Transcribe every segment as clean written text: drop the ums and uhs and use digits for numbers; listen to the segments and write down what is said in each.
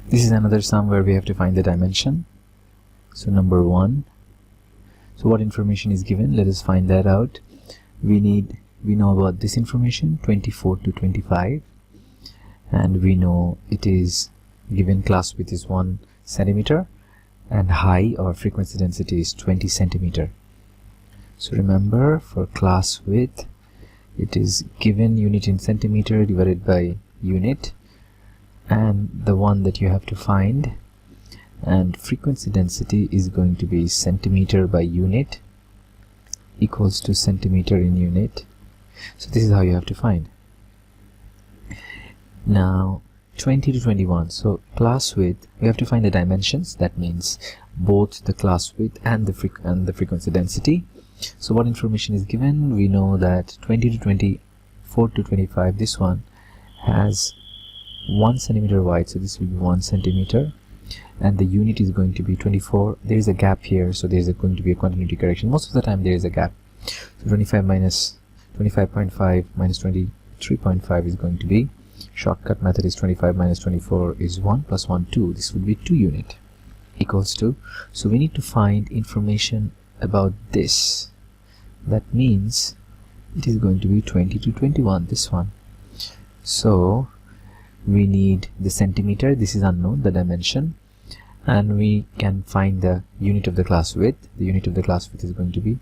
This is another sum where we have to find the dimension. So number 1. So what information is given? Let us find that out. We know about this information, 24 to 25, and we know it is given class width is 1 centimeter and height or frequency density is 20 centimeter. So remember, for class width it is given unit in centimeter divided by unit, and the one that you have to find, and frequency density is going to be centimeter by unit equals to centimeter in unit. So this is how you have to find. Now 20 to 21, so class width, we have to find the dimensions. That means both the class width and the frequency density. So what information is given? We know that 20 to 24 to 25, this one has 1 centimeter wide, so this will be 1 centimeter, and the unit is going to be 24. There is a gap here, so there is going to be a continuity correction. Most of the time there is a gap. So 25 minus 25.5 minus 23.5 is going to be, shortcut method is 25 minus 24 is 1 plus 1 2. This would be 2 unit equals to. So we need to find information about this. That means it is going to be 20 to 21, this one. So we need the centimeter. This is unknown, the dimension, and we can find the unit of the class width. The unit of the class width is going to be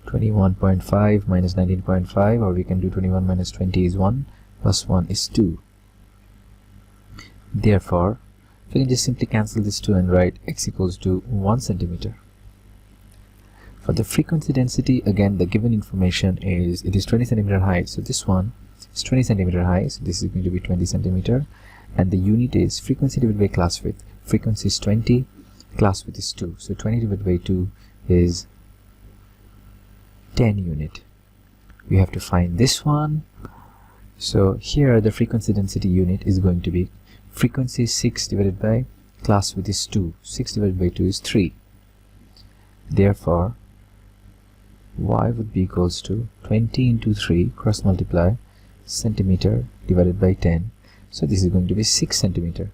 21.5 minus 19.5, or we can do 21 minus 20 is 1 plus 1 is 2. Therefore we can just simply cancel this 2 and write x equals to 1 centimeter. For the frequency density, again the given information is it is 20 centimeter high, so this one is 20 centimeter high, so this is going to be 20 centimeter, and the unit is frequency divided by class width. Frequency is 20, class width is 2, so 20 divided by 2 is 10 unit. We have to find this one. So here the frequency density unit is going to be, frequency is 6 divided by class width is 2, 6 divided by 2 is 3. Therefore y would be equals to 20 into 3 cross multiply centimeter divided by 10, so this is going to be 6 centimeter.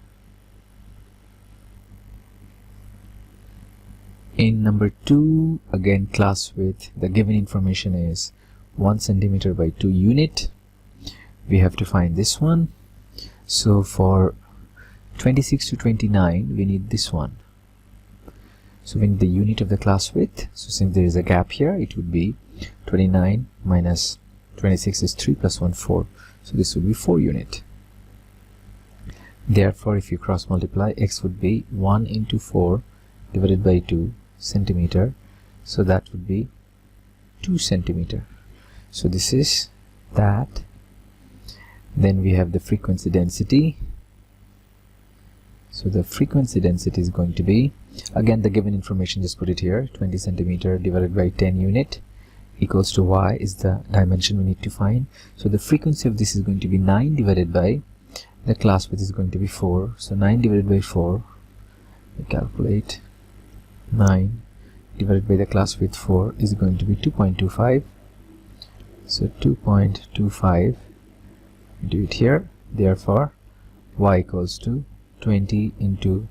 In number 2, again class width, the given information is 1 centimeter by 2 unit. We have to find this one. So for 26 to 29 we need this one. So we need the unit of the class width. So since there is a gap here, it would be 29 minus 26 is 3 plus 1 4, so this would be 4 unit. Therefore if you cross multiply, x would be 1 into 4 divided by 2 centimeter, so that would be 2 centimeter. So this is that. Then we have the frequency density. So the frequency density is going to be, again the given information, just put it here, 20 centimeter divided by 10 unit equals to y is the dimension we need to find. So the frequency of this is going to be 9 divided by the class width is going to be 4, so 9 divided by 4, we calculate 9 divided by the class width 4 is going to be 2.25, so 2.25, do it here. Therefore y equals to 20 into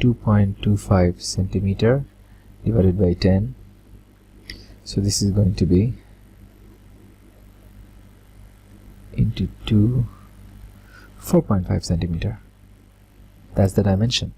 2.25 centimeter divided by 10, so this is going to be into 4.5 centimeter. That's the dimension.